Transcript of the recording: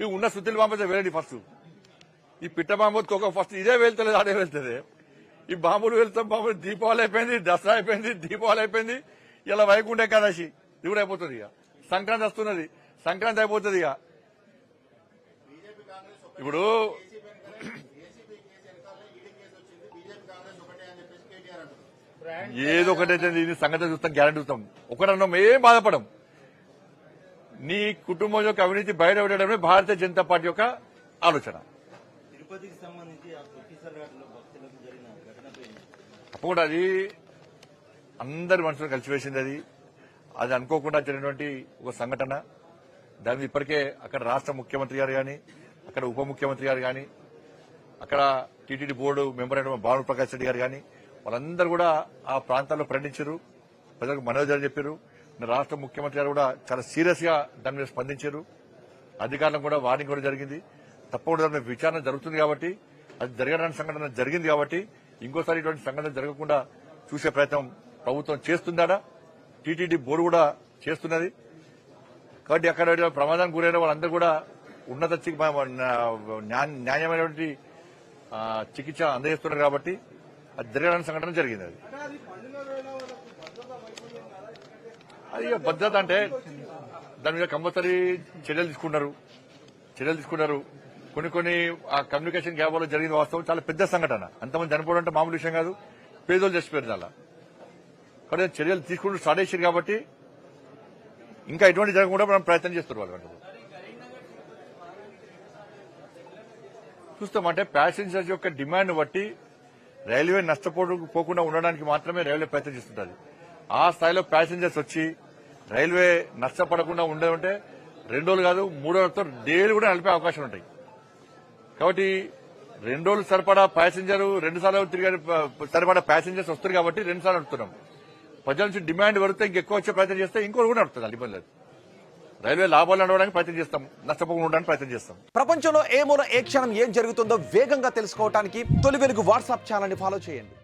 ఈ ఉన్న సుత్తిలు బాంబు అయితే వేయండి ఫస్ట్. ఈ పిట్ట బాంబు ఫస్ట్ ఇదే వెళ్తలేదు, అదే వెళ్తుంది. ఈ బాంబులు వెళ్తాం, బాంబులు దీపావళి అయిపోయింది, దసరా అయిపోయింది, దీపావళి అయిపోయింది, ఇలా వైకుంఠ ఏకాదశి ఇది కూడా అయిపోతుంది. ఇక సంక్రాంతి వస్తున్నది, సంక్రాంతి అయిపోతుంది. ఇక ఇప్పుడు ఏదో ఒకటైతే ఇది సంగతి చూస్తాం, గ్యారంటీ చూస్తాం. ఒకటన్నా ఏం బాధపడం. నీ కుటుంబం యొక్క అవినీతి బయట పెట్టడమే భారతీయ జనతా పార్టీ యొక్క ఆలోచన. తిరుపతికి సంబంధించి ఆ తొక్కిసలాటలో భక్తులకు జరిగిన ఘటనపై తప్పకుండా అది అందరి మనుషులు కలిసివేసింది. అది అనుకోకుండా జరిగినటువంటి ఒక సంఘటన. దాన్ని ఇప్పటికే అక్కడ రాష్ట్ర ముఖ్యమంత్రి గారు కానీ, అక్కడ ఉప ముఖ్యమంత్రి గారు కానీ, అక్కడ టీటీడీ బోర్డు మెంబర్ అయిన భాను ప్రకాష్ రెడ్డి గారు కానీ వాళ్ళందరూ కూడా ఆ ప్రాంతాల్లో పర్యటించారు, ప్రజలకు మనోధైర్యం చెప్పారు. రాష్ట్ర ముఖ్యమంత్రి గారు కూడా చాలా సీరియస్ గా దాని మీద స్పందించారు. అధికారులకు కూడా వార్నింగ్ కూడా జరిగింది. తప్పకుండా దాని మీద విచారణ జరుగుతుంది కాబట్టి, అది జరగడానికి సంఘటన జరిగింది కాబట్టి ఇంకోసారి ఇటువంటి సంఘటన జరగకుండా చూసే ప్రయత్నం ప్రభుత్వం చేస్తుందా, టీటీడీ బోర్డు కూడా చేస్తున్నది. కాబట్టి అక్కడ ప్రమాదానికి గురైన వాళ్ళందరూ కూడా ఉన్నత న్యాయమైనటువంటి చికిత్స అందజేస్తున్నారు కాబట్టి అది జరగడానికి సంఘటన జరిగింది. అది భద్రత అంటే దాని మీద కంపల్సరీ చర్యలు తీసుకున్నారు. కొన్ని ఆ కమ్యూనికేషన్ గ్యాప్ వల్ల జరిగిన వాస్తవం చాలా పెద్ద సంఘటన. అంతమంది చనిపోవడం అంటే మామూలు విషయం కాదు, పేదోళ్ళు చచ్చిపోయారు. చాలా కాబట్టి చర్యలు తీసుకుంటూ స్టార్ట్ చేశారు కాబట్టి ఇంకా ఎటువంటి జరగకుండా మనం ప్రయత్నం చేస్తున్నారు. వాళ్ళు చూస్తామంటే ప్యాసింజర్స్ యొక్క డిమాండ్ బట్టి రైల్వే నష్టపోకుండా ఉండడానికి మాత్రమే రైల్వే ప్రయత్నం చేస్తుంటుంది. ఆ స్థాయిలో ప్యాసింజర్స్ వచ్చి రైల్వే నష్టపడకుండా ఉండాలంటే 2 రోజులు కాదు 3 రోజులతో డైలీ కూడా నడిపే అవకాశం ఉంటాయి. కాబట్టి 2 రోజులు సరిపడా ప్యాసింజర్ 2 సార్లు తిరిగి సరిపడా ప్యాసింజర్స్ వస్తారు కాబట్టి 2 సార్లు నడుపుతున్నాం. ప్రజల నుంచి డిమాండ్ పెడితే ఇంకెక్కువ వచ్చే ప్రయత్నం చేస్తే ఇంకోటి కూడా నడుపుతుంది. ఇబ్బంది లేదు. రైల్వే లాభాలు నడవడానికి ప్రయత్నం చేస్తాం, నష్టపోకుండా ఉండడానికి ప్రయత్నం చేస్తాం. ప్రపంచంలో ఏ మూల ఏ క్షణం ఏం జరుగుతుందో వేగంగా తెలుసుకోవడానికి తొలి వెలుగు వాట్సాప్ ఛానల్ ని ఫాలో చేయండి.